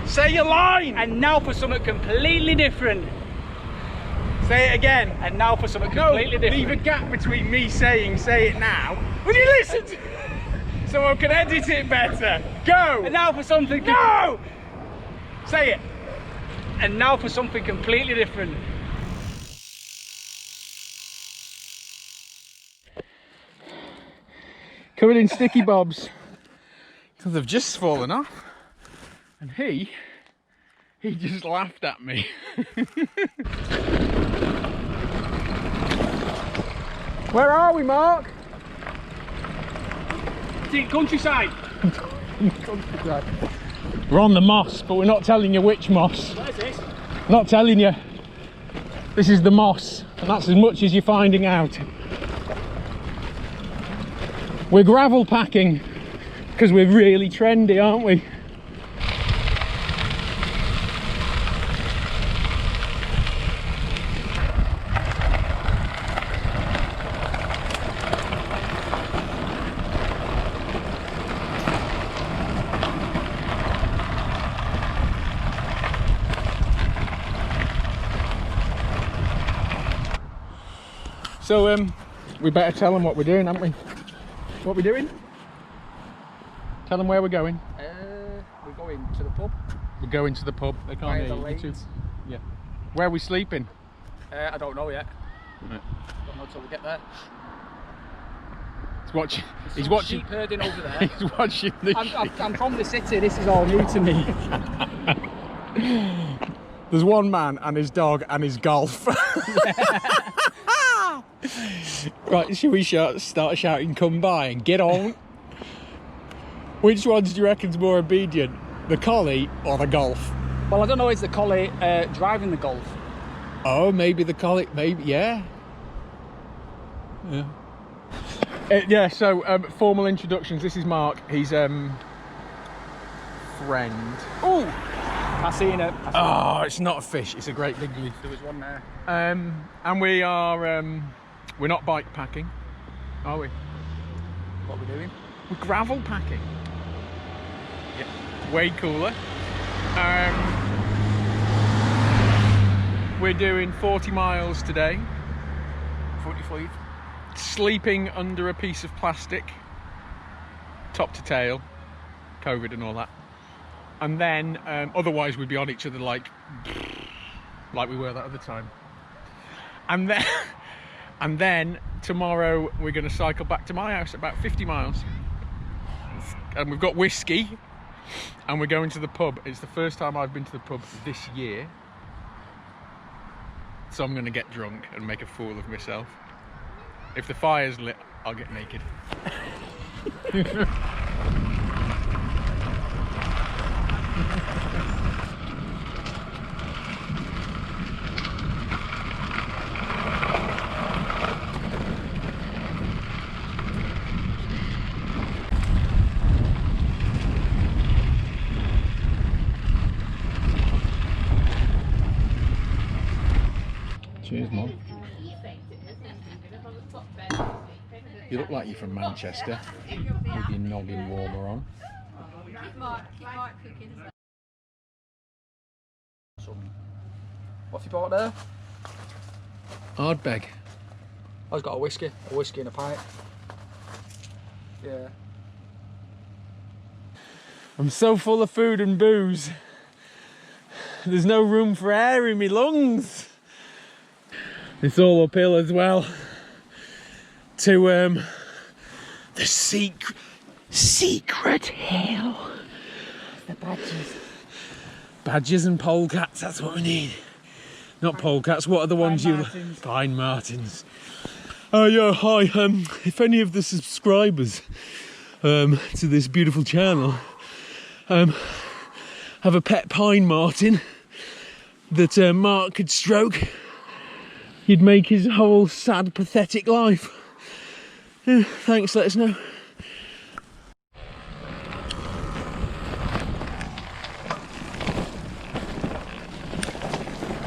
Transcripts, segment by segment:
Say your line! And now for something completely different. Say it again. And now for something completely different. Leave a gap between me saying say it now. Will you listen to so I can edit it better? Go! And now for something... No! Say it. And now for something completely different. Covered in sticky bobs. Because they've just fallen off. And he just laughed at me. Where are we, Mark? Countryside. Countryside. We're on the moss, but we're not telling you which moss. What is this? Not telling you. This is the moss, and that's as much as you're finding out. We're gravel packing because we're really trendy, aren't we? So we better tell them what we're doing, haven't we? What we're doing? Tell them where we're going. We're going to the pub. We're going to the pub. They can't hear you. Yeah. Where are we sleeping? I don't know yet. Right. Don't know till we get there. He's watching. Sheep herding over there. He's watching the I'm from the city. This is all new to me. There's one man and his dog and his golf. Right, should we start shouting come by and get on? Which ones do you reckon's more obedient? The collie or the golf? Well, I don't know, is the collie driving the golf? Oh, maybe the collie, maybe, yeah. Yeah, so formal introductions. This is Mark. He's friend. Oh, I seen it. Oh, it's not a fish. It's a great big leaf. There was one there. And we are we're not bike packing, are we? What are we doing? We're gravel packing. Yeah, way cooler. We're doing 40 miles today. 45. Sleeping under a piece of plastic, top to tail, COVID and all that. And then, otherwise we'd be on each other like we were that other time. And then tomorrow we're going to cycle back to my house, about 50 miles. And we've got whiskey, and we're going to the pub. It's the first time I've been to the pub this year. So I'm going to get drunk and make a fool of myself. If the fire's lit, I'll get naked. Cheers, Mom. You look like you're from Manchester with your noggin warmer on. What have you bought there? Ardbeg. I've got a whiskey and a pint. Yeah. I'm so full of food and booze. There's no room for air in my lungs. It's all uphill as well to the secret hill. The badgers. Badgers and polecats, that's what we need. Not polecats, what are the ones you... Pine martins. Oh yeah, hi, if any of the subscribers to this beautiful channel have a pet pine martin that Mark could stroke, you'd make his whole sad, pathetic life. Yeah, thanks, let us know.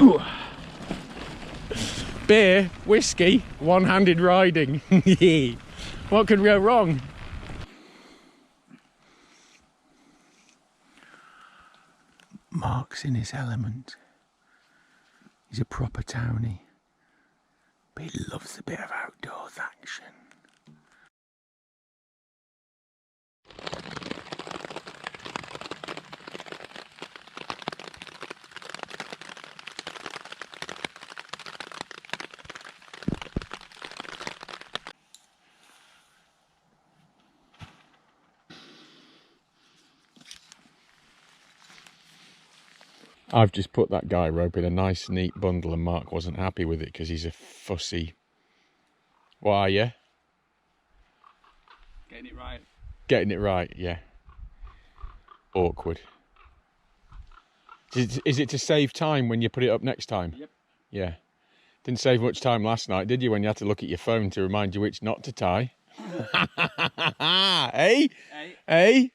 Ooh. Beer, whiskey, one-handed riding. What could go wrong? Mark's in his element. He's a proper townie, but he loves a bit of outdoors action. I've just put that guy rope in a nice neat bundle and Mark wasn't happy with it because he's a fussy. What are you? Getting it right. Getting it right, yeah. Awkward. Is it to save time when you put it up next time? Yep. Yeah. Didn't save much time last night, did you, when you had to look at your phone to remind you which not to tie? Hey? Hey. Hey?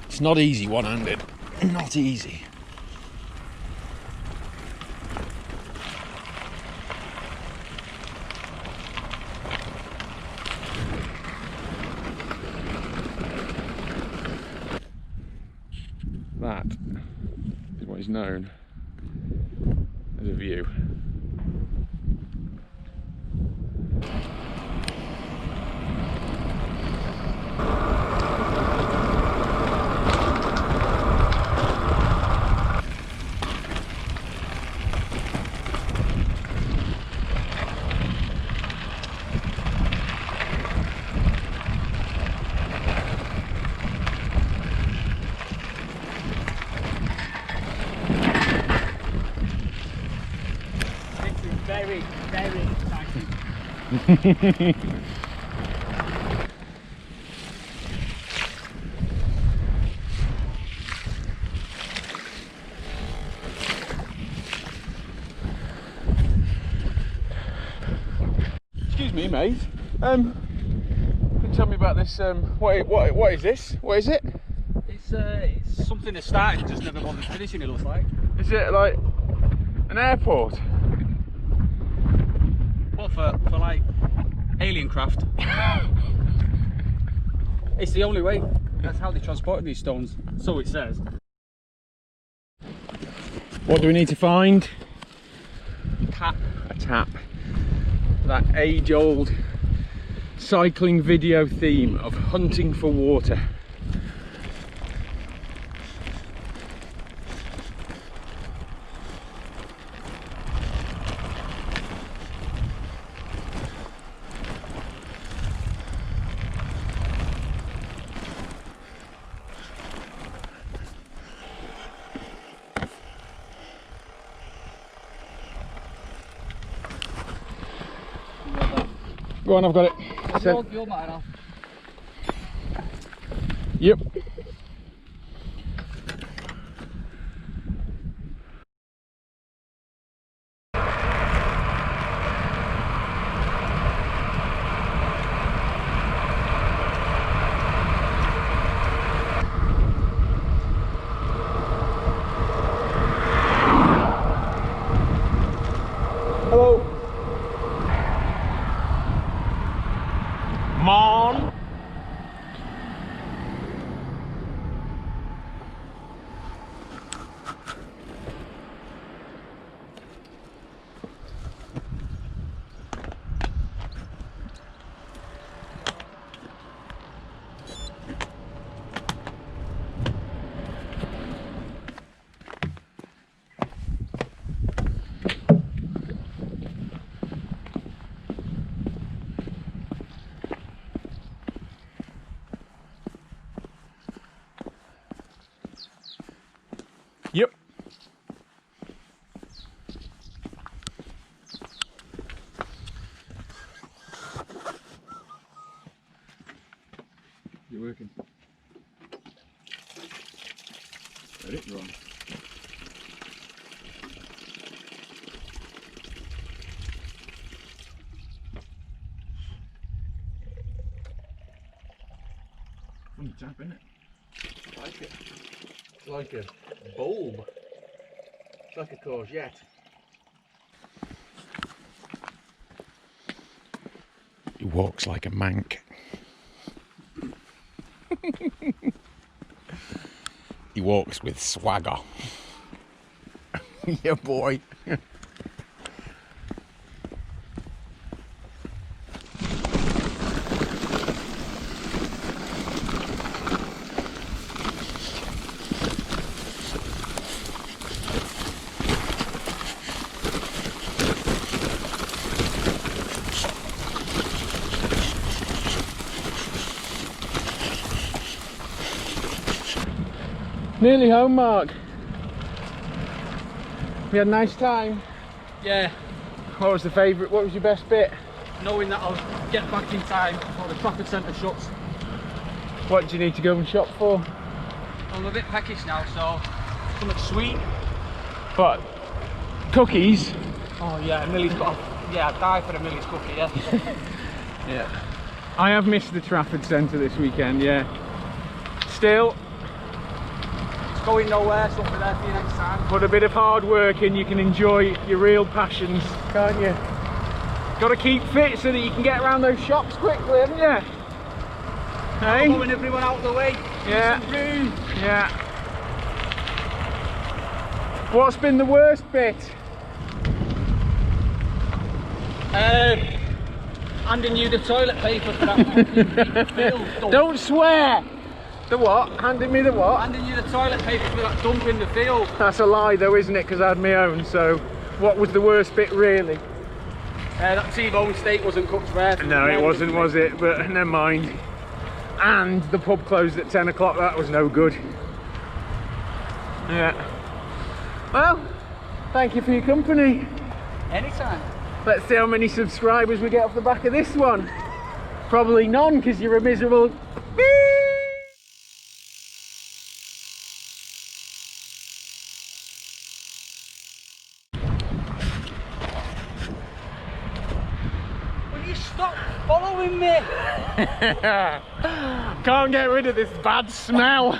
It's not easy one-handed. Not easy. That is what is known as a view. Very, very exciting. Excuse me, mate. Can you tell me about this? What is this? What is it? It's something that started, just never bothered finishing. It looks like. Is it like an airport? Well, for like alien craft. It's the only way. That's how they transported these stones. So it says. What do we need to find? Tap. A tap. That age-old cycling video theme of hunting for water. Go on, I've got it. You're mine off. Yep. Hello. Mom. Yep. You're working. Let it run. Funny tap, isn't it? I like it. It's like a bulb. It's like a courgette. He walks like a mank. He walks with swagger. Yeah, boy. Nearly home, Mark. We had a nice time. Yeah, What was the favourite? What was your best bit? knowing that I'll get back in time before the Trafford Centre shuts. What do you need to go and shop for? I'm a bit peckish now, so something sweet. What? Cookies? Oh yeah, Millie's got. Yeah, I'd die for a Millie's cookie. Yeah. Yeah. I have missed the Trafford Centre this weekend, yeah. Still, It's going nowhere, so I'll be there for you next time. put a bit of hard work in, you can enjoy your real passions, can't you? Got to keep fit so that you can get around those shops quickly, haven't you? Hey? Moving everyone out of the way. Yeah. Some room. Yeah. What's been the worst bit? Handing you the toilet paper for that field. Don't swear! The what? Handing me the what? Handing you the toilet paper for that dump in the field. That's a lie though, isn't it? Because I had my own, so what was the worst bit really? That T-bone steak wasn't cooked fair. No, it wasn't, was it? But never mind. And the pub closed at 10 o'clock, that was no good. Yeah. Well, thank you for your company. Anytime. Let's see how many subscribers we get off the back of this one. Probably none, because you're a miserable beep. Will you stop following me? Can't get rid of this bad smell.